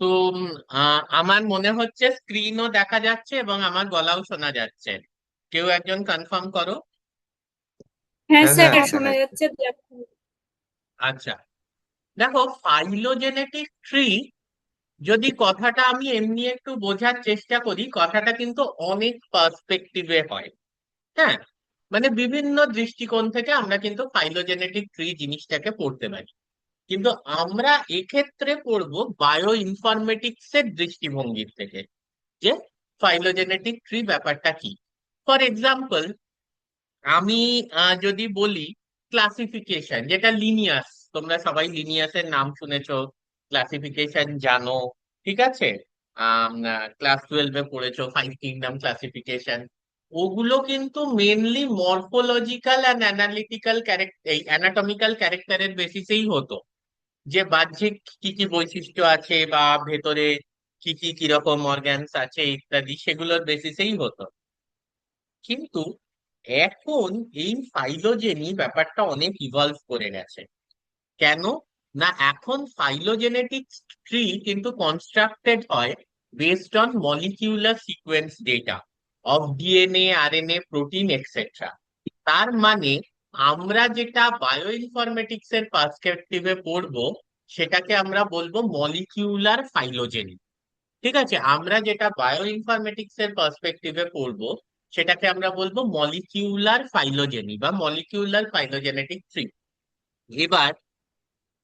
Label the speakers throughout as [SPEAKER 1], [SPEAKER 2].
[SPEAKER 1] তো আমার মনে হচ্ছে স্ক্রিনও দেখা যাচ্ছে এবং আমার গলাও শোনা যাচ্ছে। কেউ একজন কনফার্ম করো।
[SPEAKER 2] হ্যাঁ
[SPEAKER 3] হ্যাঁ
[SPEAKER 2] স্যার,
[SPEAKER 3] হ্যাঁ, দেখা
[SPEAKER 2] শোনা
[SPEAKER 3] যাচ্ছে।
[SPEAKER 2] যাচ্ছে
[SPEAKER 1] আচ্ছা, দেখো ফাইলোজেনেটিক ট্রি, যদি কথাটা আমি এমনি একটু বোঝার চেষ্টা করি, কথাটা কিন্তু অনেক পার্সপেক্টিভে হয়। হ্যাঁ, মানে বিভিন্ন দৃষ্টিকোণ থেকে আমরা কিন্তু ফাইলোজেনেটিক ট্রি জিনিসটাকে পড়তে পারি। কিন্তু আমরা এক্ষেত্রে পড়বো বায়ো ইনফরমেটিক্স এর দৃষ্টিভঙ্গির থেকে, যে ফাইলোজেনেটিক ট্রি ব্যাপারটা কি। ফর এক্সাম্পল, আমি যদি বলি ক্লাসিফিকেশন, যেটা লিনিয়াস, তোমরা সবাই লিনিয়াসের নাম শুনেছো, ক্লাসিফিকেশন জানো, ঠিক আছে। ক্লাস 12-এ পড়েছো 5 কিংডম ক্লাসিফিকেশন। ওগুলো কিন্তু mainly morphological and analytical character, এই অ্যানাটমিক্যাল ক্যারেক্টারের বেসিসেই হতো, যে বাহ্যিক কি কি বৈশিষ্ট্য আছে বা ভেতরে কি কি কিরকম অর্গানস আছে ইত্যাদি, সেগুলোর বেসিসেই হতো। কিন্তু এখন এই ফাইলোজেনি ব্যাপারটা অনেক ইভলভ করে গেছে। কেন? না, এখন ফাইলোজেনেটিক ট্রি কিন্তু কনস্ট্রাক্টেড হয় based on molecular sequence data of DNA, RNA, protein etcetera. তার মানে আমরা যেটা বায়ো ইনফরমেটিক্স এর পার্সপেক্টিভে পড়বো, সেটাকে আমরা বলবো মলিকিউলার ফাইলোজেনি। ঠিক আছে, আমরা যেটা বায়ো ইনফরমেটিক্স এর পার্সপেক্টিভে পড়বো, সেটাকে আমরা বলবো মলিকিউলার ফাইলোজেনি বা মলিকিউলার ফাইলোজেনেটিক ট্রি। এবার,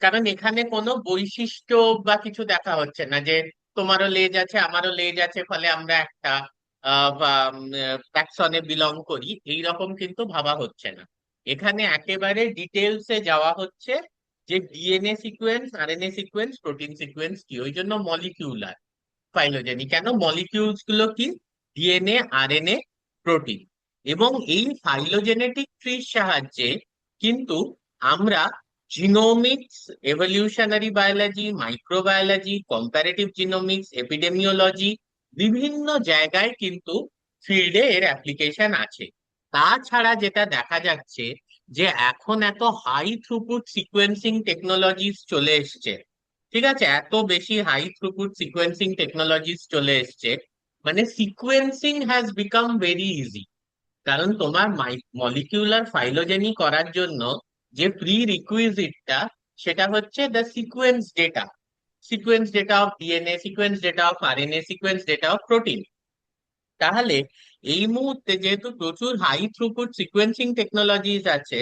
[SPEAKER 1] কারণ এখানে কোনো বৈশিষ্ট্য বা কিছু দেখা হচ্ছে না, যে তোমারও লেজ আছে আমারও লেজ আছে ফলে আমরা একটা ট্যাক্সনে বিলং করি, এই রকম কিন্তু ভাবা হচ্ছে না। এখানে একেবারে ডিটেলসে যাওয়া হচ্ছে, যে DNA sequence, RNA sequence, protein sequence কি, ওই জন্য মলিকিউলার ফাইলোজেনি। কেন? মলিকিউলস গুলো কি? DNA, RNA, protein. এবং এই ফাইলোজেনেটিক ট্রির সাহায্যে কিন্তু আমরা genomics, evolutionary biology, microbiology, comparative genomics, epidemiology, বিভিন্ন জায়গায় কিন্তু ফিল্ডে এর অ্যাপ্লিকেশন আছে। তাছাড়া যেটা দেখা যাচ্ছে, যে এখন এত হাই থ্রুপুট সিকোয়েন্সিং টেকনোলজিস চলে এসছে। ঠিক আছে, এত বেশি হাই থ্রুপুট সিকোয়েন্সিং টেকনোলজিস চলে এসছে, মানে sequencing has become very easy. কারণ তোমার মলিকিউলার ফাইলোজেনি করার জন্য যে প্রি রিকুইজিটটা, সেটা হচ্ছে the sequence data, sequence data of DNA, sequence data of RNA, sequence data of protein. তাহলে এই মুহূর্তে যেহেতু প্রচুর হাই থ্রুপুট সিকোয়েন্সিং টেকনোলজিস আছে,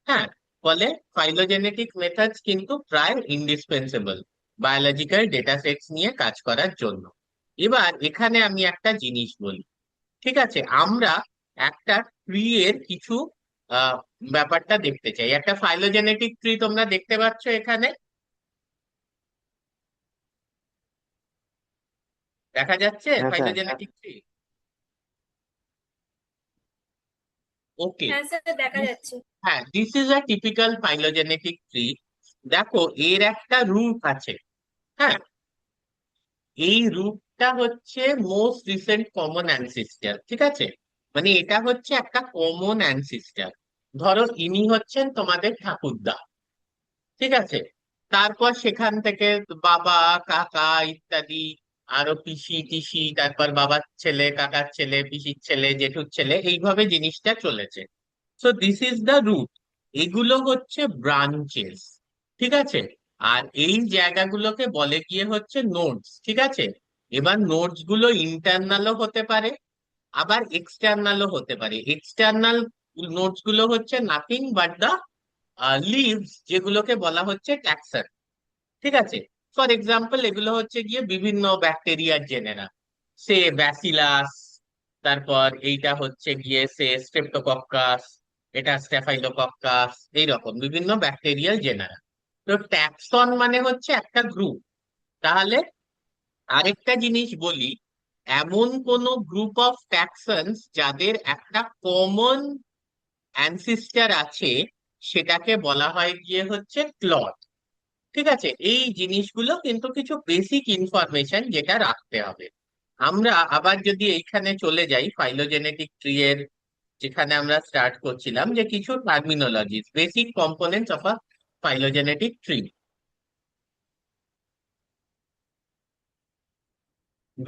[SPEAKER 1] হ্যাঁ, ফলে ফাইলোজেনেটিক মেথডস কিন্তু প্রায় ইন্ডিসপেন্সেবল বায়োলজিক্যাল ডেটা সেটস নিয়ে কাজ করার জন্য। এবার এখানে আমি একটা জিনিস বলি, ঠিক আছে, আমরা একটা ট্রি এর কিছু আহ ব্যাপারটা দেখতে চাই। একটা ফাইলোজেনেটিক ট্রি তোমরা দেখতে পাচ্ছ এখানে, দেখা যাচ্ছে
[SPEAKER 3] হ্যাঁ স্যার।
[SPEAKER 1] Phylogenetic tree? ওকে।
[SPEAKER 2] হ্যাঁ স্যার, দেখা যাচ্ছে।
[SPEAKER 1] হ্যাঁ, this is a typical phylogenetic tree. দেখো, এর একটা রুট আছে। হ্যাঁ, এই রুটটা হচ্ছে মোস্ট রিসেন্ট কমন অ্যানসিস্টার। ঠিক আছে, মানে এটা হচ্ছে একটা কমন অ্যানসিস্টার। ধরো ইনি হচ্ছেন তোমাদের ঠাকুরদা, ঠিক আছে। তারপর সেখান থেকে বাবা, কাকা ইত্যাদি, আরো পিসি টিসি, তারপর বাবার ছেলে, কাকার ছেলে, পিসির ছেলে, জেঠুর ছেলে, এইভাবে জিনিসটা চলেছে। So this is the root. এগুলো হচ্ছে ব্রাঞ্চেস, ঠিক আছে। আর এই জায়গাগুলোকে বলে গিয়ে হচ্ছে নোডস, ঠিক আছে। এবার নোডস গুলো ইন্টারনালও হতে পারে, আবার এক্সটার্নালও হতে পারে। এক্সটার্নাল নোডস গুলো হচ্ছে নাথিং বাট দা লিভস, যেগুলোকে বলা হচ্ছে ট্যাক্সন, ঠিক আছে। ফর এক্সাম্পল, এগুলো হচ্ছে গিয়ে বিভিন্ন ব্যাকটেরিয়ার জেনেরা, সে ব্যাসিলাস, তারপর এইটা হচ্ছে গিয়ে সে স্ট্রেপ্টোকক্কাস, এটা স্ট্যাফাইলোকক্কাস, এইরকম বিভিন্ন ব্যাকটেরিয়াল জেনারা। তো ট্যাক্সন মানে হচ্ছে একটা গ্রুপ। তাহলে আরেকটা জিনিস বলি, এমন কোন গ্রুপ অফ ট্যাক্সনস যাদের একটা কমন অ্যানসিস্টার আছে, সেটাকে বলা হয় গিয়ে হচ্ছে ক্লড। ঠিক আছে, এই জিনিসগুলো কিন্তু কিছু বেসিক ইনফরমেশন যেটা রাখতে হবে। আমরা আবার যদি এইখানে চলে যাই ফাইলোজেনেটিক ট্রি এর, যেখানে আমরা স্টার্ট করছিলাম, যে কিছু terminologies, basic components of a phylogenetic tree.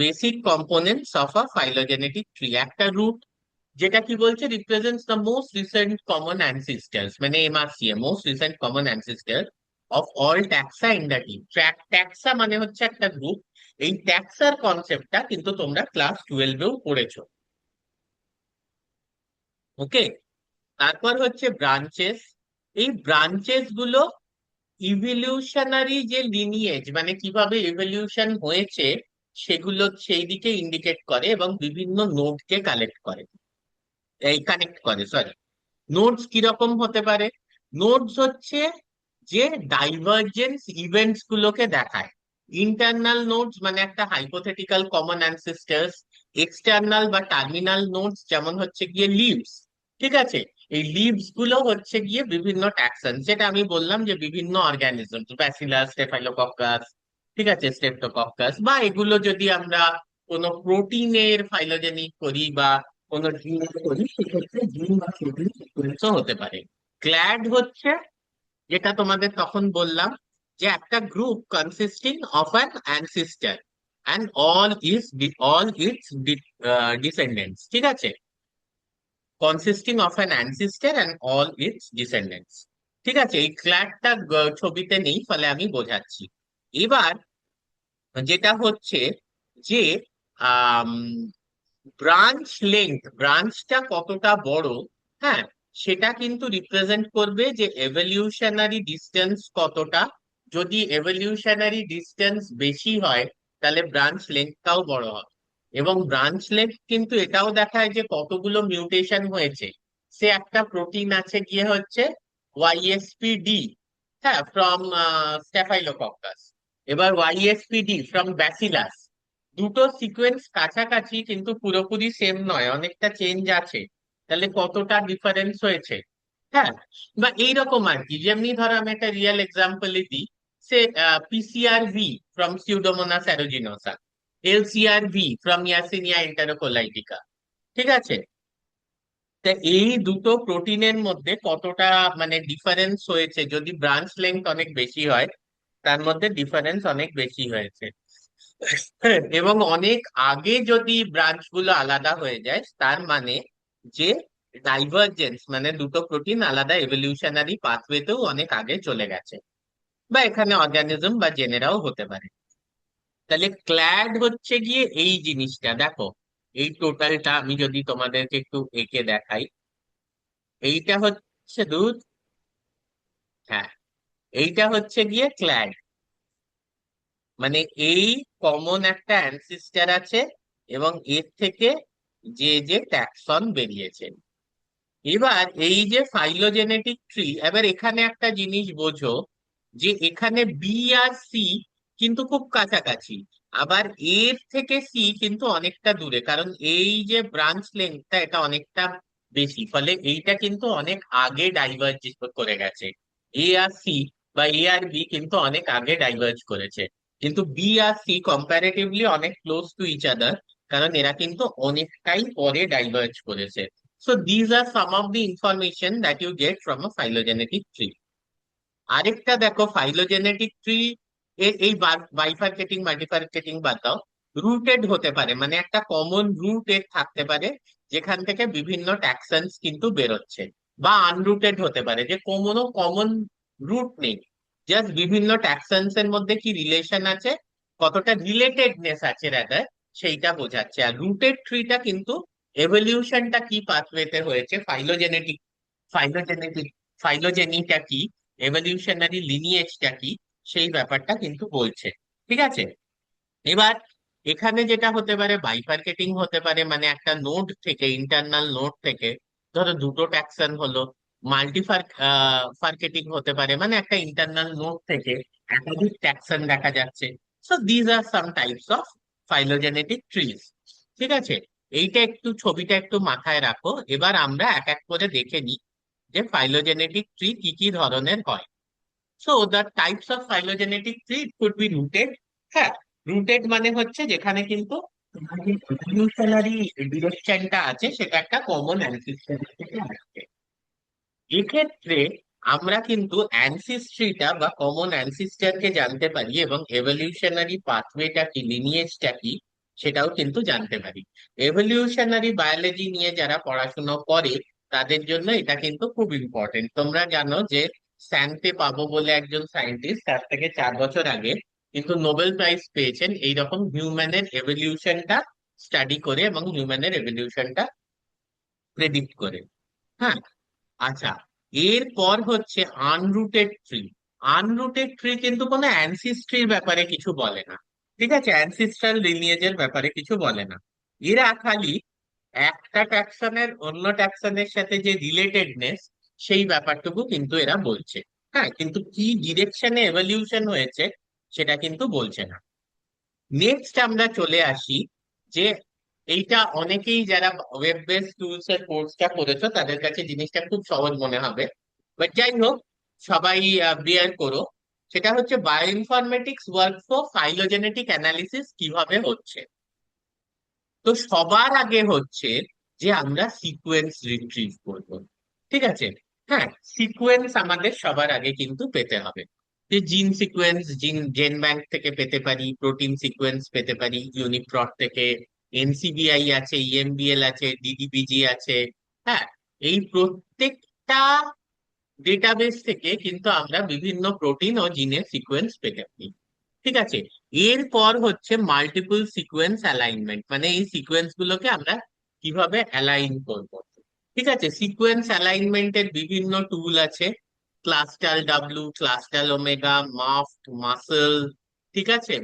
[SPEAKER 1] Basic components of a phylogenetic tree. একটা রুট যেটা কি বলছে, represents the most recent common ancestors, মানে MRCA, most recent common ancestor of all taxa in the team. Taxa মানে হচ্ছে একটা group. এই ট্যাক্সার কনসেপ্টটা কিন্তু তোমরা ক্লাস 12-এও পড়েছো। ওকে। তারপর হচ্ছে ব্রাঞ্চেস। এই ব্রাঞ্চেস গুলো ইভলিউশনারি যে লিনিয়েজ, মানে কিভাবে ইভলিউশন হয়েছে সেগুলো সেই দিকে ইন্ডিকেট করে এবং বিভিন্ন নোডকে কালেক্ট করে, এই কানেক্ট করে, সরি। নোডস কিরকম হতে পারে? নোডস হচ্ছে যে ডাইভারজেন্স ইভেন্টস গুলোকে দেখায়। ইন্টারনাল নোডস মানে একটা হাইপোথেটিক্যাল কমন অ্যানসেস্টার্স। এক্সটার্নাল বা টার্মিনাল নোডস যেমন হচ্ছে গিয়ে লিভস। ঠিক আছে। এই লিভস গুলো হচ্ছে গিয়ে বিভিন্ন ট্যাক্সন, যেটা আমি বললাম যে বিভিন্ন অর্গানিজম, ব্যাসিলাস, স্টেফাইলোকক্কাস, ঠিক আছে, স্ট্রেপ্টোকক্কাস, বা এগুলো যদি আমরা কোনো প্রোটিনের ফাইলোজেনিক করি বা কোনো জিনের করি, সেক্ষেত্রে জিন বা প্রোটিন সিকুয়েন্সও হতে পারে। ক্ল্যাড হচ্ছে, যেটা তোমাদের তখন বললাম, যে একটা group consisting of an ancestor and all its descendants. ঠিক আছে, consisting of an ancestor and all its descendants. ঠিক আছে, এই ক্ল্যাডটা ছবিতে নেই, ফলে আমি বোঝাচ্ছি। এবার যেটা হচ্ছে যে ব্রাঞ্চ লেংথ, ব্রাঞ্চটা কতটা বড়, হ্যাঁ, সেটা কিন্তু রিপ্রেজেন্ট করবে যে এভলিউশনারি ডিস্টেন্স কতটা। যদি এভলিউশনারি ডিস্টেন্স বেশি হয়, তাহলে ব্রাঞ্চ লেংথটাও বড় হবে। এবং ব্রাঞ্চ লেংথ কিন্তু এটাও দেখায় যে কতগুলো মিউটেশন হয়েছে। সে একটা প্রোটিন আছে গিয়ে হচ্ছে ওয়াইএসপিডি, হ্যাঁ, ফ্রম স্ট্যাফাইলোকক্কাস। এবার ওয়াইএসপিডি ফ্রম ব্যাসিলাস। দুটো সিকোয়েন্স কাছাকাছি কিন্তু পুরোপুরি সেম নয়, অনেকটা চেঞ্জ আছে। তাহলে কতটা ডিফারেন্স হয়েছে, হ্যাঁ। বা এইরকম আর কি, যেমনি ধরো আমি একটা রিয়েল এক্সাম্পলই দিই। Say PCR V from Pseudomonas aeruginosa, LCR V from Yersinia enterocolitica. ঠিক আছে। তা এই দুটো প্রোটিনের মধ্যে কতটা মানে ডিফারেন্স হয়েছে, যদি ব্রাঞ্চ লেংথ অনেক বেশি হয়, তার মধ্যে ডিফারেন্স অনেক বেশি হয়েছে। এবং অনেক আগে যদি ব্রাঞ্চ গুলো আলাদা হয়ে যায়, তার মানে যে ডাইভারজেন্স, মানে দুটো প্রোটিন আলাদা এভলিউশনারি পাথওয়েতেও অনেক আগে চলে গেছে, বা এখানে অর্গানিজম বা জেনেরাও হতে পারে। তাহলে ক্ল্যাড হচ্ছে গিয়ে এই জিনিসটা দেখো। এই টোটালটা আমি যদি তোমাদেরকে একটু এঁকে দেখাই, এইটা হচ্ছে দুধ, হ্যাঁ, এইটা হচ্ছে গিয়ে ক্ল্যাড। মানে এই কমন একটা অ্যানসিস্টার আছে এবং এর থেকে যে যে ট্যাক্সন বেরিয়েছে। এবার এই যে ফাইলোজেনেটিক ট্রি, এবার এখানে একটা জিনিস বোঝো, যে এখানে বি আর সি কিন্তু খুব কাছাকাছি, আবার এর থেকে সি কিন্তু অনেকটা দূরে, কারণ এই যে ব্রাঞ্চ লেন্থটা এটা অনেকটা বেশি, ফলে এইটা কিন্তু অনেক আগে ডাইভার্জ করে গেছে। এ আর সি বা এ আর বি কিন্তু অনেক আগে ডাইভার্জ করেছে, কিন্তু বি আর সি কম্পারেটিভলি অনেক ক্লোজ টু ইচ আদার, কারণ এরা কিন্তু অনেকটাই পরে ডাইভার্জ করেছে। So these are some of the information that you get from a phylogenetic tree. আরেকটা দেখো, ফাইলোজেনেটিক ট্রি এই বাইফার্কেটিং মাল্টিফার্কেটিং বাদ দাও, রুটেড হতে পারে, মানে একটা কমন রুট এর থাকতে পারে, যেখান থেকে বিভিন্ন ট্যাক্সনস কিন্তু বেরোচ্ছে। বা আনরুটেড হতে পারে, যে কোনো কমন রুট নেই, জাস্ট বিভিন্ন ট্যাক্সনস এর মধ্যে কি রিলেশন আছে, কতটা রিলেটেডনেস আছে রাদার, সেইটা বোঝাচ্ছে। আর রুটেড ট্রিটা কিন্তু এভলিউশনটা কি পাথওয়েতে হয়েছে, ফাইলোজেনেটিক ফাইলোজেনিটা কি, এভলিউশনারি লিনিয়েজটা কি, সেই ব্যাপারটা কিন্তু বলছে। ঠিক আছে। এবার এখানে যেটা হতে পারে, বাইফার্কেটিং হতে পারে, মানে একটা নোড থেকে, ইন্টারনাল নোড থেকে ধরো দুটো ট্যাক্সন হলো। ফার্কেটিং হতে পারে, মানে একটা ইন্টারনাল নোড থেকে একাধিক ট্যাক্সন দেখা যাচ্ছে। So these are some types of phylogenetic trees. ঠিক আছে। এইটা একটু, ছবিটা একটু মাথায় রাখো। এবার আমরা এক এক করে দেখে নিই যে ফাইলোজেনেটিক ট্রি কি কি ধরনের হয়। So the types of phylogenetic tree could be rooted. হ্যাঁ, রুটেড মানে হচ্ছে যেখানে কিন্তু ইভলিউশনারি ডিরেকশনটা আছে সেটা একটা কমন অ্যানসিস্টর থেকে আসছে। এক্ষেত্রে আমরা কিন্তু অ্যানসিস্ট্রিটা বা কমন অ্যানসিস্টরকে জানতে পারি এবং এভলিউশনারি পাথওয়েটা কি, লিনিয়েজটা কি, সেটাও কিন্তু জানতে পারি। এভলিউশনারি বায়োলজি নিয়ে যারা পড়াশোনা করে তাদের জন্য এটা কিন্তু খুব ইম্পর্টেন্ট। তোমরা জানো যে স্যান্তে পাবো বলে একজন সায়েন্টিস্ট তার থেকে 4 বছর আগে কিন্তু নোবেল প্রাইজ পেয়েছেন এইরকম হিউম্যানের এভলিউশনটা স্টাডি করে এবং হিউম্যানের এভলিউশনটা প্রেডিক্ট করে। হ্যাঁ, আচ্ছা, এরপর হচ্ছে আনরুটেড ট্রি। আনরুটেড ট্রি কিন্তু কোনো অ্যানসিস্ট্রির ব্যাপারে কিছু বলে না, ঠিক আছে, অ্যানসিস্ট্রাল লিনিয়েজের ব্যাপারে কিছু বলে না। এরা খালি একটা ট্যাক্সনের অন্য ট্যাক্সনের সাথে যে রিলেটেডনেস সেই ব্যাপারটুকু কিন্তু এরা বলছে। হ্যাঁ, কিন্তু কি ডিরেকশনে এভলিউশন হয়েছে সেটা কিন্তু বলছে না। নেক্সট আমরা চলে আসি যে এইটা অনেকেই যারা ওয়েব বেস টুলস এর কোর্সটা করেছো তাদের কাছে জিনিসটা খুব সহজ মনে হবে, বাট যাই হোক, সবাই বিয়ার করো। সেটা হচ্ছে বায়োইনফরমেটিক্স ওয়ার্কফ্লো ফাইলোজেনেটিক অ্যানালিসিস কিভাবে হচ্ছে। তো সবার আগে হচ্ছে যে আমরা সিকোয়েন্স রিট্রিভ করব, ঠিক আছে। হ্যাঁ, সিকোয়েন্স আমাদের সবার আগে কিন্তু পেতে হবে। যে জিন সিকোয়েন্স জেন ব্যাংক থেকে পেতে পারি, প্রোটিন সিকোয়েন্স পেতে পারি ইউনিপ্রট থেকে, এনসিবিআই আছে, ইএমবিএল আছে, ডিডিবিজি আছে। হ্যাঁ, এই প্রত্যেকটা ডেটাবেস থেকে কিন্তু আমরা বিভিন্ন প্রোটিন ও জিনের সিকোয়েন্স পেতে পারি, ঠিক আছে। এরপর হচ্ছে মাল্টিপল সিকোয়েন্স অ্যালাইনমেন্ট, মানে এই সিকোয়েন্স গুলোকে আমরা কিভাবে অ্যালাইন করব। ঠিক আছে, সিকোয়েন্স অ্যালাইনমেন্টের বিভিন্ন টুল আছে, ক্লাস্টাল ডাব্লু, ক্লাস্টাল ওমেগা, মাফট, মাসল, ঠিক আছে।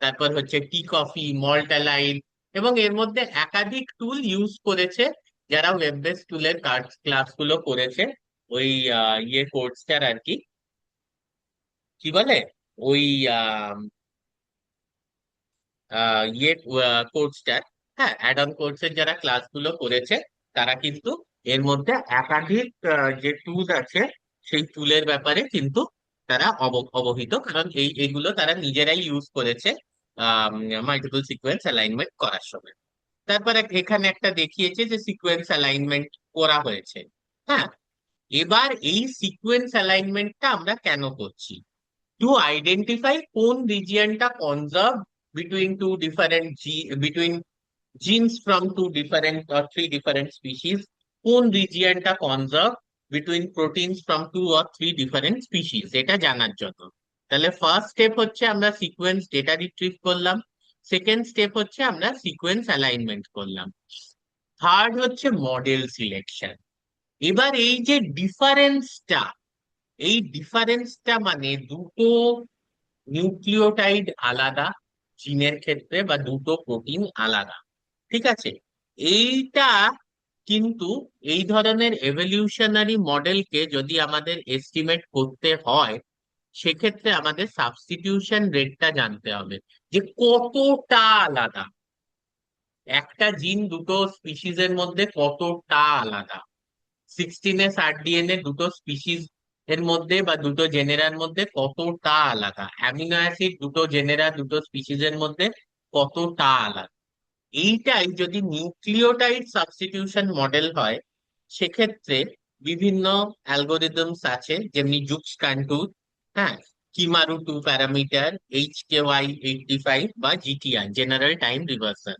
[SPEAKER 1] তারপর হচ্ছে টি কফি, মল্ট অ্যালাইন, এবং এর মধ্যে একাধিক টুল ইউজ করেছে যারা ওয়েব বেস টুলের ক্লাসগুলো করেছে ওই ইয়ে কোর্সটার আর কি, কি বলে ওই ইয়ে কোর্সটার, হ্যাঁ, অ্যাড অন কোর্সের যারা ক্লাসগুলো করেছে তারা কিন্তু এর মধ্যে একাধিক যে টুল আছে সেই টুলের ব্যাপারে কিন্তু তারা অবহিত, কারণ এইগুলো তারা নিজেরাই ইউজ করেছে মাল্টিপল সিকোয়েন্স অ্যালাইনমেন্ট করার সময়। তারপর এখানে একটা দেখিয়েছে যে সিকোয়েন্স অ্যালাইনমেন্ট করা হয়েছে। হ্যাঁ, এবার এই সিকোয়েন্স অ্যালাইনমেন্টটা আমরা কেন করছি? টু আইডেন্টিফাই কোন রিজিয়নটা conserve between two different between genes from two different or three different species, কোন রিজিয়নটা conserve between proteins from two or three different species, এটা জানার জন্য। তাহলে ফার্স্ট স্টেপ হচ্ছে আমরা সিকোয়েন্স ডেটা রিট্রিভ করলাম, সেকেন্ড স্টেপ হচ্ছে আমরা সিকোয়েন্স অ্যালাইনমেন্ট করলাম, থার্ড হচ্ছে মডেল সিলেকশন। এবার এই যে ডিফারেন্সটা, এই ডিফারেন্সটা মানে দুটো নিউক্লিওটাইড আলাদা জিনের ক্ষেত্রে বা দুটো প্রোটিন আলাদা, ঠিক আছে। এইটা কিন্তু এই ধরনের এভলিউশনারি মডেলকে যদি আমাদের এস্টিমেট করতে হয় সেক্ষেত্রে আমাদের সাবস্টিটিউশন রেটটা জানতে হবে যে কতটা আলাদা একটা জিন দুটো স্পিসিস এর মধ্যে, কতটা আলাদা 16S RDNA দুটো স্পিসিস এর মধ্যে বা দুটো জেনেরার মধ্যে কতটা আলাদা, অ্যামিনো অ্যাসিড দুটো জেনেরা দুটো স্পিসিস এর মধ্যে কতটা আলাদা। এইটাই যদি নিউক্লিওটাইড সাবস্টিটিউশন মডেল হয় সেক্ষেত্রে বিভিন্ন অ্যালগোরিদমস আছে, যেমনি জুক্স কান্টুর, হ্যাঁ, কিমারু টু প্যারামিটার, HKY85 বা জিটিআর, জেনারেল টাইম রিভার্সাল।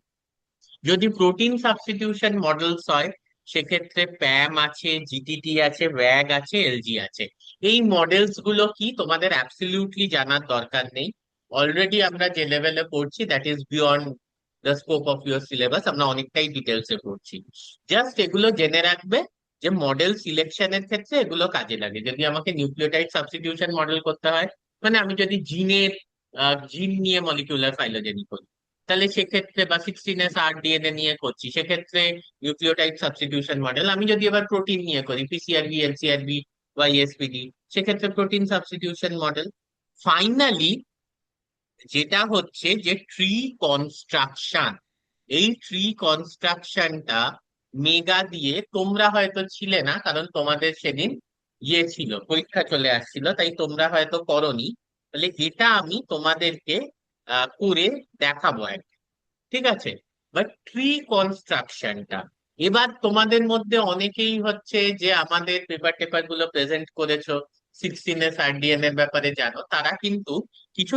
[SPEAKER 1] যদি প্রোটিন সাবস্টিটিউশন মডেলস হয় সেক্ষেত্রে প্যাম আছে, জিটিটি আছে, ওয়াগ আছে, এলজি আছে। এই মডেলস গুলো কি তোমাদের অ্যাবসলিউটলি জানার দরকার নেই, অলরেডি আমরা যে লেভেলে পড়ছি that is beyond the scope of your syllabus, আমরা অনেকটাই ডিটেলসে পড়ছি। জাস্ট এগুলো জেনে রাখবে যে মডেল সিলেকশনের ক্ষেত্রে এগুলো কাজে লাগে। যদি আমাকে নিউক্লিওটাইড সাবস্টিটিউশন মডেল করতে হয়, মানে আমি যদি জিন নিয়ে মলিকিউলার ফাইলোজেনি করি তাহলে সেক্ষেত্রে, বা 16S RDNA নিয়ে করছি সেক্ষেত্রে নিউক্লিওটাইড সাবস্টিটিউশন মডেল। আমি যদি এবার প্রোটিন নিয়ে করি, পিসিআরবি, এলসিআরবি বা ইএসপিডি, সেক্ষেত্রে প্রোটিন সাবস্টিটিউশন মডেল। ফাইনালি যেটা হচ্ছে যে ট্রি কনস্ট্রাকশন, এই ট্রি কনস্ট্রাকশনটা মেগা দিয়ে, তোমরা হয়তো ছিলে না কারণ তোমাদের সেদিন ইয়ে ছিল, পরীক্ষা চলে আসছিল, তাই তোমরা হয়তো করনি। তাহলে এটা আমি তোমাদেরকে করে দেখাবো আর কি, ঠিক আছে। বাট ট্রি কনস্ট্রাকশনটা এবার তোমাদের মধ্যে অনেকেই হচ্ছে যে আমাদের পেপার টেপার গুলো প্রেজেন্ট করেছো, 16S RDN এর ব্যাপারে জানো, তারা কিন্তু কিছু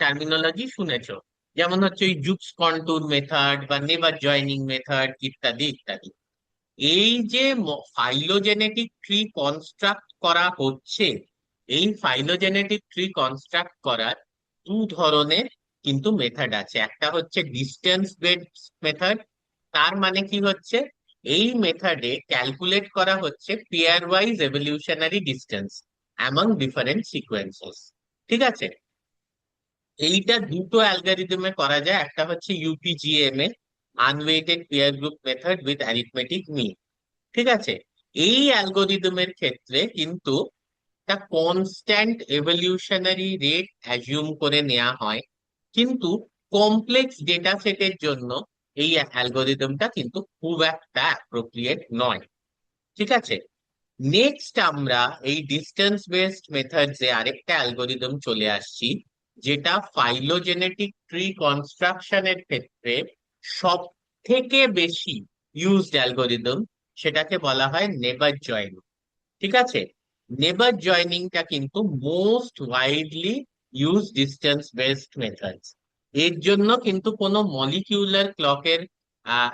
[SPEAKER 1] টার্মিনোলজি শুনেছো। যেমন হচ্ছে ওই জুক্স কন্টুর মেথড বা নেবার জয়নিং মেথড ইত্যাদি ইত্যাদি। এই যে ফাইলোজেনেটিক ট্রি কনস্ট্রাক্ট করা হচ্ছে, এই ফাইলোজেনেটিক ট্রি কনস্ট্রাক্ট করার দু ধরনের কিন্তু মেথড আছে। একটা হচ্ছে ডিস্টেন্স বেসড মেথড। তার মানে কি হচ্ছে, এই মেথডে ক্যালকুলেট করা হচ্ছে pairwise evolutionary distance among different sequences. ঠিক আছে, এইটা দুটো অ্যালগরিদমে করা যায়। একটা হচ্ছে UPGMA, unweighted pair group method with arithmetic mean. ঠিক আছে, এই অ্যালগোরিদমের ক্ষেত্রে কিন্তু একটা কনস্ট্যান্ট এভলিউশনারি রেট অ্যাজিউম করে নেওয়া হয়, কিন্তু কমপ্লেক্স ডেটা সেটের জন্য এই অ্যালগোরিদমটা কিন্তু খুব একটা অ্যাপ্রোপ্রিয়েট নয়। ঠিক আছে, নেক্সট আমরা এই ডিস্টেন্স বেসড মেথডস এ আরেকটা অ্যালগোরিদম চলে আসছি, যেটা ফাইলোজেনেটিক ট্রি কনস্ট্রাকশনের ক্ষেত্রে সব থেকে বেশি ইউজড অ্যালগোরিদম। সেটাকে বলা হয় নেবার জয়েনিং। ঠিক আছে, নেবার জয়নিংটা কিন্তু most widely use distance based methods. এর জন্য কিন্তু কোনো মলিকিউলার ক্লকের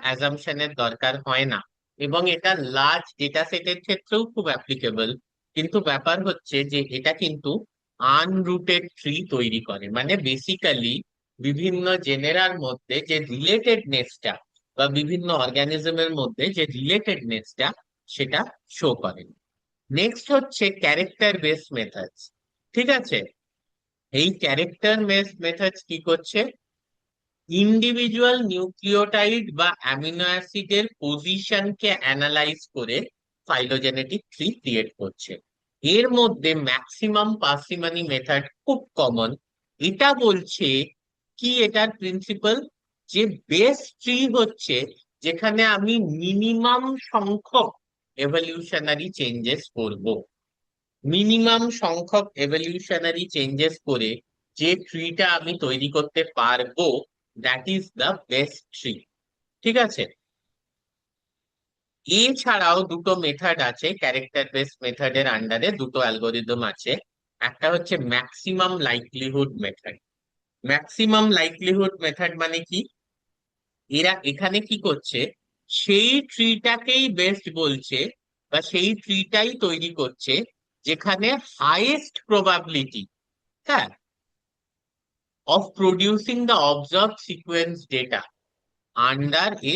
[SPEAKER 1] অ্যাজাম্পশনের দরকার হয় না, এবং এটা লার্জ ডেটা সেটের ক্ষেত্রেও খুব অ্যাপ্লিকেবল। কিন্তু ব্যাপার হচ্ছে যে এটা কিন্তু আনরুটেড ট্রি তৈরি করে, মানে বেসিক্যালি বিভিন্ন জেনেরার মধ্যে যে রিলেটেডনেসটা বা বিভিন্ন অর্গানিজমের মধ্যে যে রিলেটেডনেসটা সেটা শো করে। নেক্সট হচ্ছে ক্যারেক্টার বেস মেথডস। ঠিক আছে, এই ক্যারেক্টার বেস মেথডস কি করছে, ইন্ডিভিজুয়াল নিউক্লিওটাইড বা অ্যামিনো অ্যাসিডের পজিশনকে অ্যানালাইজ করে ফাইলোজেনেটিক ট্রি ক্রিয়েট করছে। এর মধ্যে ম্যাক্সিমাম পার্সিমানি মেথড খুব কমন। এটা বলছে কি, এটার প্রিন্সিপাল যে বেস ট্রি হচ্ছে যেখানে আমি মিনিমাম সংখ্যক এভলিউশনারি চেঞ্জেস করব। মিনিমাম সংখ্যক এভলিউশনারি চেঞ্জেস করে যে ট্রিটা আমি তৈরি করতে পারবো, that is the best tree. ঠিক আছে, এছাড়াও দুটো মেথড আছে ক্যারেক্টার বেস মেথডের আন্ডারে, দুটো অ্যালগোরিদম আছে। একটা হচ্ছে maximum likelihood method. Maximum likelihood method মানে কি, এরা এখানে কি করছে, সেই ট্রিটাকেই বেস্ট বলছে বা সেই ট্রিটাই তৈরি করছে যেখানে হাইয়েস্ট প্রবাবিলিটি, হ্যাঁ, of producing the observed sequence data under a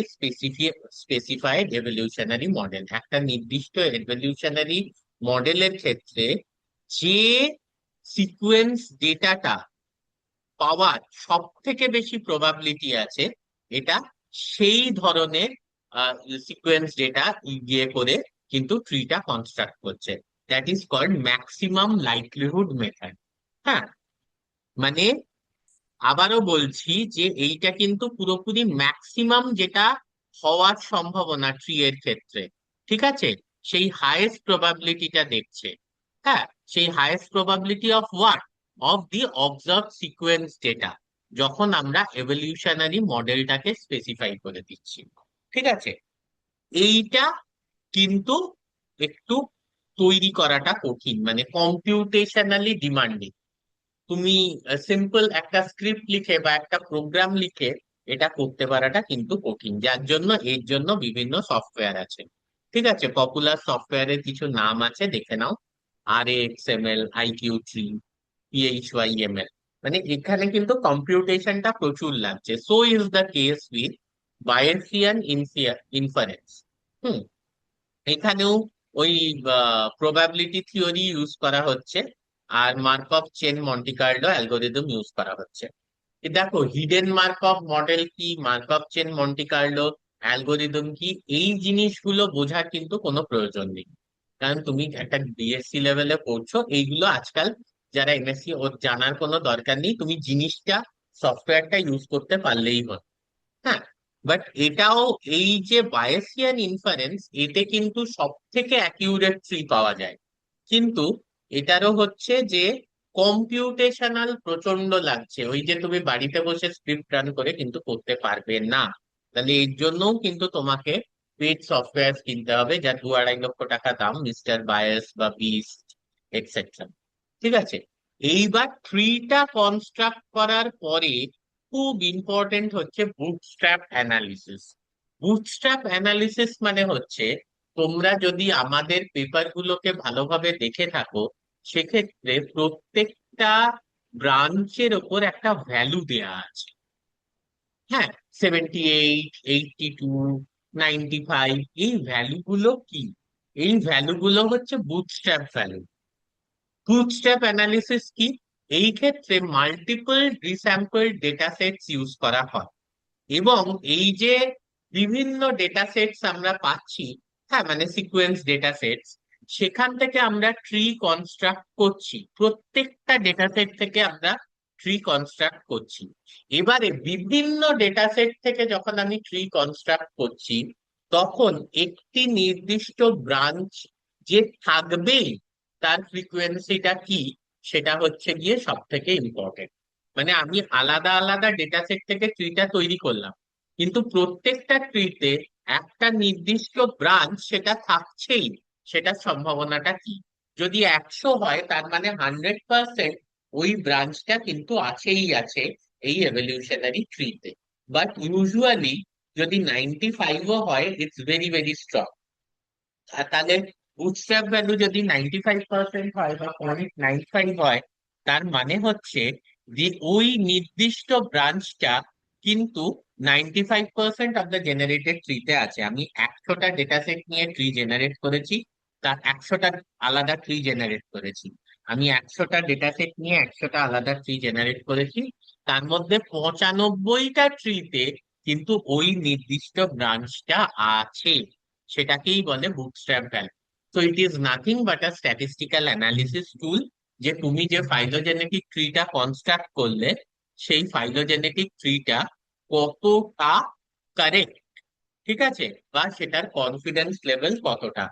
[SPEAKER 1] specified evolutionary model। একটা নির্দিষ্ট evolutionary মডেলের ক্ষেত্রে যে সিকোয়েন্স ডেটাটা পাওয়ার সব থেকে বেশি প্রবাবিলিটি আছে, এটা সেই ধরনের সিকোয়েন্স ডেটা গিয়ে করে কিন্তু ট্রিটা কনস্ট্রাক্ট করছে। That is called maximum likelihood method. হ্যাঁ, মানে আবারও বলছি যে এইটা কিন্তু পুরোপুরি ম্যাক্সিমাম যেটা হওয়ার সম্ভাবনা ট্রি এর ক্ষেত্রে। ঠিক আছে, সেই হাইয়েস্ট প্রবাবিলিটিটা দেখছে। হ্যাঁ, সেই highest probability of what, of the observe sequence data, যখন আমরা এভলিউশনারি মডেলটাকে স্পেসিফাই করে দিচ্ছি। ঠিক আছে, এইটা কিন্তু একটু তৈরি করাটা কঠিন, মানে কম্পিউটেশনালি ডিমান্ডিং। তুমি সিম্পল একটা স্ক্রিপ্ট লিখে বা একটা প্রোগ্রাম লিখে এটা করতে পারাটা কিন্তু কঠিন, যার জন্য এর জন্য বিভিন্ন সফটওয়্যার আছে। ঠিক আছে, পপুলার সফটওয়্যারের কিছু নাম আছে, দেখে নাও। RxML, IQ3, PHYML। মানে এখানে কিন্তু কম্পিউটেশনটা প্রচুর লাগছে। So is the case with Bayesian inference. Hmm, এখানেও ওই প্রবাবিলিটি থিওরি ইউজ করা হচ্ছে, আর Markov chain Monte Carlo algorithm use করা হচ্ছে। দেখো, হিডেন মার্কভ মডেল কি, Markov chain Monte Carlo algorithm কি, এই জিনিসগুলো বোঝার কিন্তু কোনো প্রয়োজন নেই। কারণ তুমি একটা বিএসসি লেভেলে পড়ছো, এইগুলো আজকাল যারা এমএসসি, ওর জানার কোনো দরকার নেই। তুমি জিনিসটা, সফটওয়্যারটা ইউজ করতে পারলেই হয়। হ্যাঁ, বাট এটাও, এই যে বায়েসিয়ান ইনফারেন্স, এতে কিন্তু সব থেকে অ্যাকিউরেট ট্রি পাওয়া যায়, কিন্তু এটারও হচ্ছে যে কম্পিউটেশনাল প্রচন্ড লাগছে। ওই যে তুমি বাড়িতে বসে স্ক্রিপ্ট রান করে কিন্তু করতে পারবে না। তাহলে এর জন্যও কিন্তু তোমাকে পেড সফটওয়্যার কিনতে হবে, যা 2-2.5 লক্ষ টাকা দাম, মিস্টার বায়াস বা বিস্ট এটসেট্রা। ঠিক আছে, এইবার ট্রিটা কনস্ট্রাক্ট করার পরে খুব ইম্পর্টেন্ট হচ্ছে বুটস্ট্র্যাপ অ্যানালিসিস। বুটস্ট্র্যাপ অ্যানালিসিস মানে হচ্ছে, তোমরা যদি আমাদের পেপার গুলোকে ভালোভাবে দেখে থাকো, সেক্ষেত্রে প্রত্যেকটা ব্রাঞ্চের ওপর একটা ভ্যালু দেয়া আছে। হ্যাঁ, 78, 82, 95, এই ভ্যালু গুলো কি? এই ভ্যালু গুলো হচ্ছে বুটস্ট্র্যাপ ভ্যালু। বুটস্ট্র্যাপ অ্যানালিসিস কি? এই ক্ষেত্রে মাল্টিপল রিস্যাম্পল ডেটা সেটস ইউজ করা হয়, এবং এই যে বিভিন্ন ডেটা সেটস আমরা পাচ্ছি, হ্যাঁ মানে সিকোয়েন্স ডেটা সেটস, সেখান থেকে আমরা ট্রি কনস্ট্রাক্ট করছি। প্রত্যেকটা ডেটা সেট থেকে আমরা ট্রি কনস্ট্রাক্ট করছি। এবারে বিভিন্ন ডেটা সেট থেকে যখন আমি ট্রি কনস্ট্রাক্ট করছি, তখন একটি নির্দিষ্ট ব্রাঞ্চ যে থাকবেই, তার ফ্রিকোয়েন্সিটা কি, সেটা হচ্ছে গিয়ে সব থেকে ইম্পর্টেন্ট। মানে আমি আলাদা আলাদা ডেটা সেট থেকে ট্রিটা তৈরি করলাম, কিন্তু প্রত্যেকটা ট্রিতে একটা নির্দিষ্ট ব্রাঞ্চ সেটা থাকছেই, সেটার সম্ভাবনাটা কি? যদি 100 হয়, তার মানে 100% ওই ব্রাঞ্চটা কিন্তু আছেই আছে এই এভলিউশনারি ট্রিতে। বাট ইউজুয়ালি যদি 95ও হয়, ইটস ভেরি ভেরি স্ট্রং। তাহলে বুটস্ট্র্যাপ ভ্যালু যদি 95% হয় বা 0.95 হয়, তার মানে হচ্ছে যে ওই নির্দিষ্ট ব্রাঞ্চটা কিন্তু 95% অফ দ্য জেনারেটেড ট্রিতে আছে। আমি 100টা ডেটা সেট নিয়ে ট্রি জেনারেট করেছি, তার 100টা আলাদা ট্রি জেনারেট করেছি। আমি 100টা ডেটা সেট নিয়ে 100টা আলাদা ট্রি জেনারেট করেছি, তার মধ্যে 95টা ট্রিতে কিন্তু ওই নির্দিষ্ট ব্রাঞ্চটা আছে। সেটাকেই বলে বুটস্ট্র্যাপ ভ্যালু। তো it is nothing but a statistical analysis tool, যে তুমি যে ফাইলোজেনেটিক ট্রিটা কনস্ট্রাক্ট করলে, সেই ফাইলোজেনেটিক ট্রিটা কতটা কারেক্ট, ঠিক আছে, বা সেটার কনফিডেন্স লেভেল কতটা।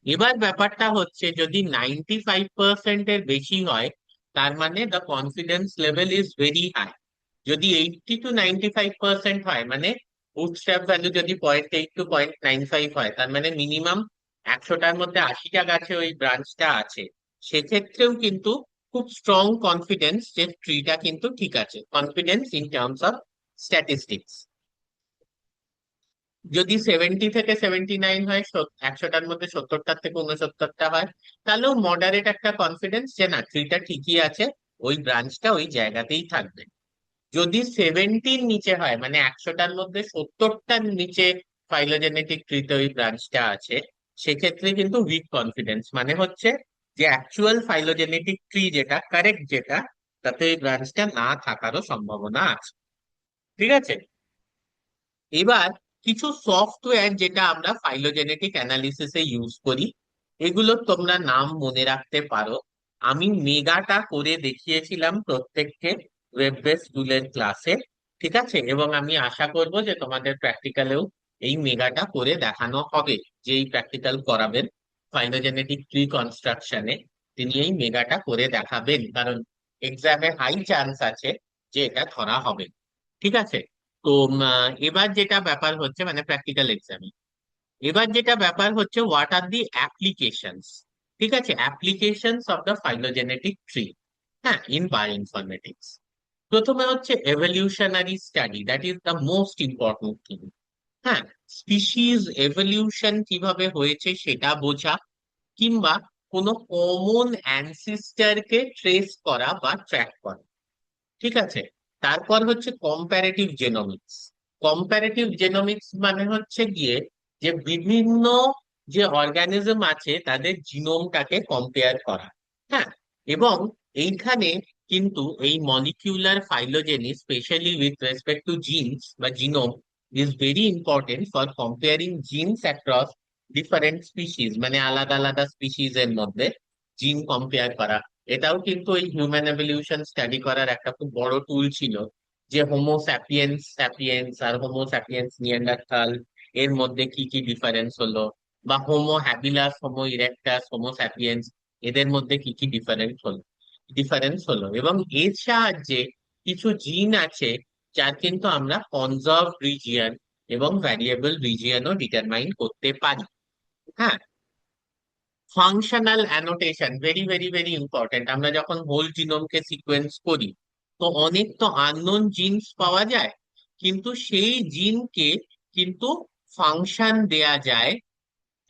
[SPEAKER 1] এবার ব্যাপারটা হচ্ছে, যদি 95% এর বেশি হয়, তার মানে the confidence level is very high. যদি 80 to 95% হয়, মানে বুটস্ট্র্যাপ ভ্যালু যদি 0.8 to 0.95 হয়, তার মানে মিনিমাম 100টার মধ্যে 80টা গাছে ওই ব্রাঞ্চটা আছে। সেক্ষেত্রেও কিন্তু খুব স্ট্রং কনফিডেন্স যে ট্রিটা কিন্তু ঠিক আছে, confidence in terms of statistics. যদি 70 থেকে 79 হয়, 100টার মধ্যে 70টার থেকে 69টা হয়, তাহলেও মডারেট একটা কনফিডেন্স যে না, ট্রিটা ঠিকই আছে, ওই ব্রাঞ্চটা ওই জায়গাতেই থাকবে। যদি 70-র নিচে হয়, মানে 100টার মধ্যে 70টার নিচে ফাইলোজেনেটিক ট্রিতে ওই ব্রাঞ্চটা আছে, সেক্ষেত্রে কিন্তু উইক কনফিডেন্স, মানে হচ্ছে যে অ্যাকচুয়াল ফাইলোজেনেটিক ট্রি যেটা কারেক্ট, যেটা তাতে ওই ব্রাঞ্চটা না থাকারও সম্ভাবনা আছে। ঠিক আছে। এবার কিছু সফটওয়্যার যেটা আমরা ফাইলোজেনেটিক অ্যানালিসিসে ইউজ করি, এগুলো তোমরা নাম মনে রাখতে পারো। আমি মেগাটা করে দেখিয়েছিলাম প্রত্যেককে ওয়েব বেস টুলের ক্লাসে, ঠিক আছে, এবং আমি আশা করব যে তোমাদের প্র্যাকটিক্যালেও এই মেগাটা করে দেখানো হবে। যেই প্র্যাকটিক্যাল করাবেন ফাইলোজেনেটিক ট্রি কনস্ট্রাকশনে, তিনি এই মেগাটা করে দেখাবেন, কারণ এক্সামে হাই চান্স আছে যে এটা ধরা হবে। ঠিক আছে। তো এবার যেটা ব্যাপার হচ্ছে, মানে প্র্যাকটিক্যাল এক্সামে এবার যেটা ব্যাপার হচ্ছে, হোয়াট আর দি অ্যাপ্লিকেশনস। ঠিক আছে, applications of the phylogenetic tree, হ্যাঁ, ইন বায়োইনফরমেটিক্স। প্রথমে হচ্ছে evolutionary study, that is the most important thing. হ্যাঁ, স্পিসিস এভলিউশন কিভাবে হয়েছে সেটা বোঝা, কিংবা কোনো কমন অ্যানসিস্টারকে ট্রেস করা বা ট্র্যাক করা। ঠিক আছে। তারপর হচ্ছে কম্পারেটিভ জেনোমিক্স। কম্পারেটিভ জেনোমিক্স মানে হচ্ছে গিয়ে যে বিভিন্ন যে অর্গানিজম আছে তাদের জিনোমটাকে কম্পেয়ার করা। হ্যাঁ, এবং এইখানে কিন্তু এই molecular phylogeny, specially with respect to genes বা genome, is very important for comparing genes across different species, মানে আলাদা আলাদা স্পিসিস এর মধ্যে জিন কম্পেয়ার করা। এটাও কিন্তু এই হিউম্যান এভলিউশন স্টাডি করার একটা খুব বড় টুল ছিল, যে হোমো স্যাপিয়েন্স স্যাপিয়েন্স আর হোমো স্যাপিয়েন্স নিয়ান্ডারথাল এর মধ্যে কি কি ডিফারেন্স হলো, বা Homo হ্যাবিলাস, Homo erectus, Homo sapiens, এদের মধ্যে কি কি ডিফারেন্স হলো। এবং এর সাহায্যে কিছু জিন আছে যার কিন্তু আমরা কনজার্ভ রিজিয়ন এবং ভ্যারিয়েবল রিজিয়নও ডিটারমাইন করতে পারি। হ্যাঁ, functional annotation very very very important. আমরা যখন হোল জিনোমকে সিকোয়েন্স করি, তো অনেক তো আননোন জিনস পাওয়া যায়, কিন্তু সেই জিনকে কিন্তু ফাংশন দেয়া যায়,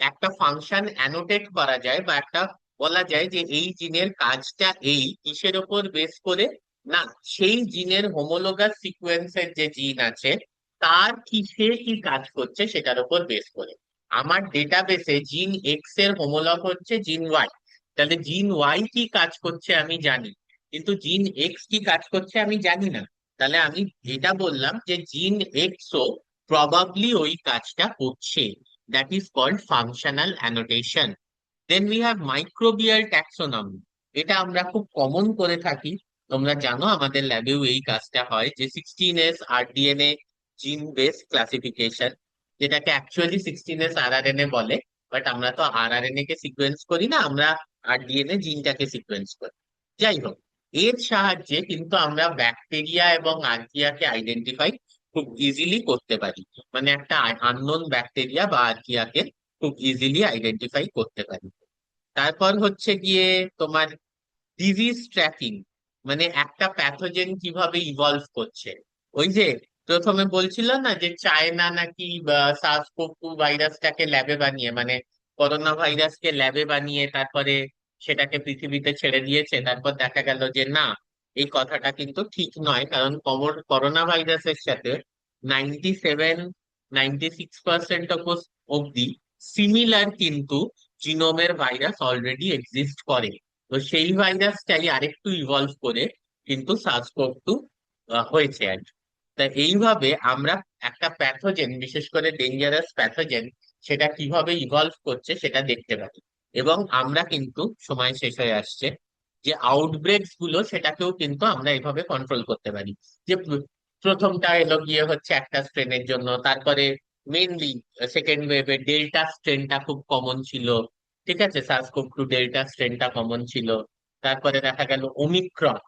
[SPEAKER 1] একটা ফাংশন অ্যানোটেট করা যায়, বা একটা বলা যায় যে এই জিনের কাজটা এই কিসের ওপর বেস করে, না সেই জিনের হোমোলোগাস সিকোয়েন্সের যে জিন আছে তার কিসে কি কাজ করছে সেটার উপর বেস করে। আমার ডেটাবেসে জিন এক্স এর হোমোলগ হচ্ছে জিন ওয়াই, তাহলে জিন ওয়াই কি কাজ করছে আমি জানি, কিন্তু জিন এক্স কি কাজ করছে আমি জানি না। তাহলে আমি যেটা বললাম যে জিন এক্সও প্রবাবলি ওই কাজটা করছে, that is called functional annotation. Then we have microbial taxonomy. এটা আমরা খুব কমন করে থাকি, তোমরা জানো আমাদের ল্যাবেও এই কাজটা হয়, যে 16S rDNA জিন বেস ক্লাসিফিকেশন, যেটাকে অ্যাকচুয়ালি 16S rRNA বলে, বাট আমরা তো rRNA কে সিকোয়েন্স করি না, আমরা rDNA জিনটাকে সিকোয়েন্স করি। যাই হোক, এর সাহায্যে কিন্তু আমরা ব্যাকটেরিয়া এবং আর্কিয়াকে আইডেন্টিফাই খুব ইজিলি করতে পারি, মানে একটা আননোন ব্যাকটেরিয়া বা আর্কিয়াকে খুব ইজিলি আইডেন্টিফাই করতে পারি। তারপর হচ্ছে গিয়ে তোমার ডিজিজ ট্র্যাকিং, মানে একটা প্যাথোজেন কিভাবে ইভলভ করছে। ওই যে প্রথমে বলছিল না যে চায়না নাকি সার্স কোভ 2 ভাইরাসটাকে ল্যাবে বানিয়ে, মানে করোনা ভাইরাসকে ল্যাবে বানিয়ে তারপরে সেটাকে পৃথিবীতে ছেড়ে দিয়েছে, তারপর দেখা গেল যে না, এই কথাটা কিন্তু ঠিক নয়, কারণ করোনা ভাইরাসের সাথে 97 96% অব্দি সিমিলার কিন্তু জিনোমের ভাইরাস অলরেডি এক্সিস্ট করে। তো সেই ভাইরাসটাই আরেকটু ইভলভ করে কিন্তু সার্স-কোভ 2 হয়েছে আর কি। তা এইভাবে আমরা একটা প্যাথোজেন, বিশেষ করে ডেঞ্জারাস প্যাথোজেন, সেটা কিভাবে ইভলভ করছে সেটা দেখতে পারি। এবং আমরা কিন্তু, সময় শেষ হয়ে আসছে, যে আউটব্রেকস গুলো সেটাকেও কিন্তু আমরা এভাবে কন্ট্রোল করতে পারি। যে প্রথমটা এলো গিয়ে হচ্ছে একটা স্ট্রেনের জন্য, তারপরে মেইনলি সেকেন্ড ওয়েভে ডেল্টা স্ট্রেনটা খুব কমন ছিল, ঠিক আছে, সার্স-কোভ 2 ডেল্টা স্ট্রেনটা কমন ছিল। তারপরে দেখা গেল ওমিক্রন,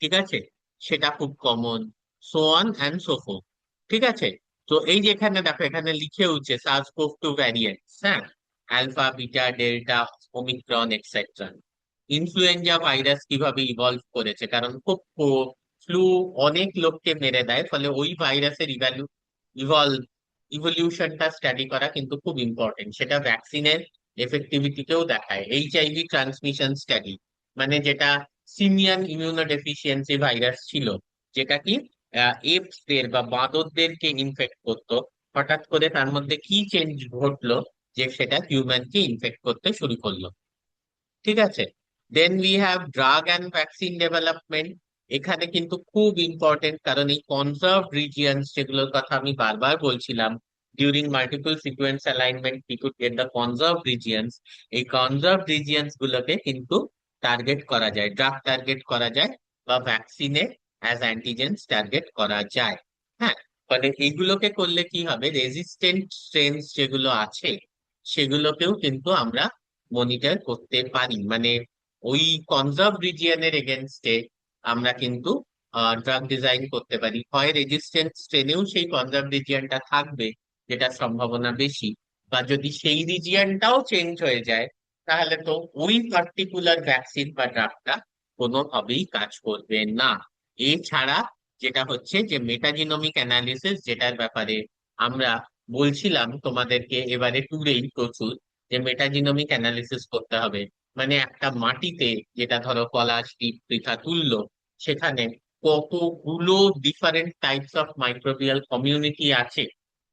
[SPEAKER 1] ঠিক আছে, সেটা খুব common, so on and so fourth. ঠিক আছে, তো এই যে এখানে দেখো, এখানে লিখে উঠছে সার্স-কোভ 2 ভ্যারিয়েন্টস, হ্যাঁ, alpha, beta, delta, omicron etcetera. Influenza virus কিভাবে ইভলভ করেছে, কারণ খুব ফ্লু অনেক লোককে মেরে দেয়, ফলে ওই ভাইরাসের ইভলভ ইভলিউশনটা স্টাডি করা কিন্তু খুব ইম্পর্টেন্ট, সেটা ভ্যাকসিনের এফেক্টিভিটিকেও দেখায়। এইচআইভি ট্রান্সমিশন স্টাডি, মানে যেটা সিমিয়ান ইমিউনোডেফিসিয়েন্সি ভাইরাস ছিল, যেটা কি এপস দের বা বাঁদরদেরকে ইনফেক্ট করতো, হঠাৎ করে তার মধ্যে কি চেঞ্জ ঘটলো যে সেটা হিউম্যানকে ইনফেক্ট করতে শুরু করলো। ঠিক আছে, then we have drug and vaccine development. এখানে কিন্তু খুব ইম্পর্টেন্ট, কারণ এই কনজার্ভ রিজিয়নস যেগুলোর কথা আমি বারবার বলছিলাম, during multiple sequence alignment we could get the conserve regions. এই কনজার্ভ রিজিয়নস গুলোকে কিন্তু টার্গেট করা যায়, ড্রাগ টার্গেট করা যায়, বা ভ্যাকসিনে অ্যাজ অ্যান্টিজেন্স টার্গেট করা যায়। হ্যাঁ, ফলে এইগুলোকে করলে কি হবে, রেজিস্ট্যান্ট স্ট্রেনস যেগুলো আছে সেগুলোকেও কিন্তু আমরা মনিটর করতে পারি, মানে ওই কনজার্ভ রিজিয়নের এগেনস্টে আমরা কিন্তু ড্রাগ ডিজাইন করতে পারি। হয় রেজিস্ট্যান্ট স্ট্রেনেও সেই কনজার্ভ রিজিয়নটা থাকবে, যেটা সম্ভাবনা বেশি, বা যদি সেই রিজিয়নটাও চেঞ্জ হয়ে যায়, তাহলে তো ওই পার্টিকুলার ভ্যাকসিন বা ড্রাগটা কোনোভাবেই কাজ করবে না। এছাড়া যেটা হচ্ছে যে মেটাজিনোমিক অ্যানালিসিস, যেটার ব্যাপারে আমরা বলছিলাম তোমাদেরকে এবারে ট্যুরেই প্রচুর, যে মেটাজিনোমিক অ্যানালিসিস করতে হবে, মানে একটা মাটিতে, যেটা ধরো পলাশ, পিট, পৃথা তুললো, সেখানে কতগুলো different types of microbial community আছে,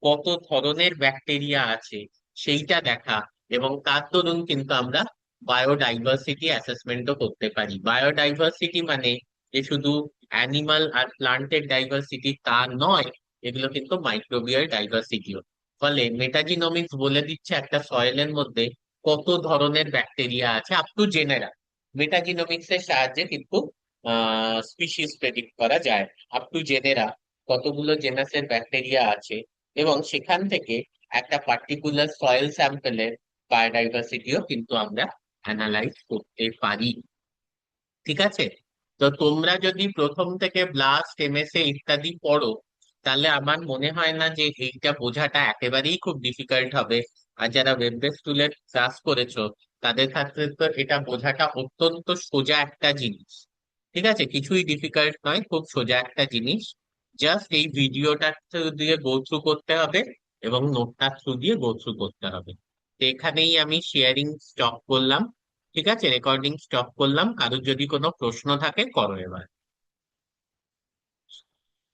[SPEAKER 1] কত ধরনের ব্যাকটেরিয়া আছে, সেইটা দেখা। এবং তার দরুন কিন্তু আমরা বায়োডাইভার্সিটি অ্যাসেসমেন্টও করতে পারি। বায়োডাইভার্সিটি মানে যে শুধু অ্যানিমাল আর প্লান্টের ডাইভার্সিটি তা নয়, এগুলো কিন্তু মাইক্রোবিয়াল ডাইভার্সিটিও। ফলে মেটাজিনোমিক্স বলে দিচ্ছে একটা সয়েলের মধ্যে কত ধরনের ব্যাকটেরিয়া আছে, আপ টু জেনেরা। মেটাজিনোমিক্স এর সাহায্যে কিন্তু স্পিসিস প্রেডিক্ট করা যায়, আপ টু জেনেরা কতগুলো জেনাসের ব্যাকটেরিয়া আছে, এবং সেখান থেকে একটা পার্টিকুলার সয়েল স্যাম্পেলের বায়োডাইভার্সিটিও কিন্তু আমরা অ্যানালাইজ করতে পারি। ঠিক আছে, তো তোমরা যদি প্রথম থেকে ব্লাস্ট, এমএসএ ইত্যাদি পড়ো, তাহলে আমার মনে হয় না যে এইটা বোঝাটা একেবারেই খুব ডিফিকাল্ট হবে। আর যারা ওয়েব বেস টুলের ক্লাস করেছো, তাদের ক্ষেত্রে তো এটা বোঝাটা অত্যন্ত সোজা একটা জিনিস। ঠিক আছে, কিছুই ডিফিকাল্ট নয়, খুব সোজা একটা জিনিস। জাস্ট এই ভিডিওটার থ্রু দিয়ে গো থ্রু করতে হবে এবং নোটটার থ্রু দিয়ে গো থ্রু করতে হবে। তো এখানেই আমি শেয়ারিং স্টপ করলাম। ঠিক আছে, রেকর্ডিং স্টপ করলাম। কারোর যদি কোনো প্রশ্ন থাকে করো এবার।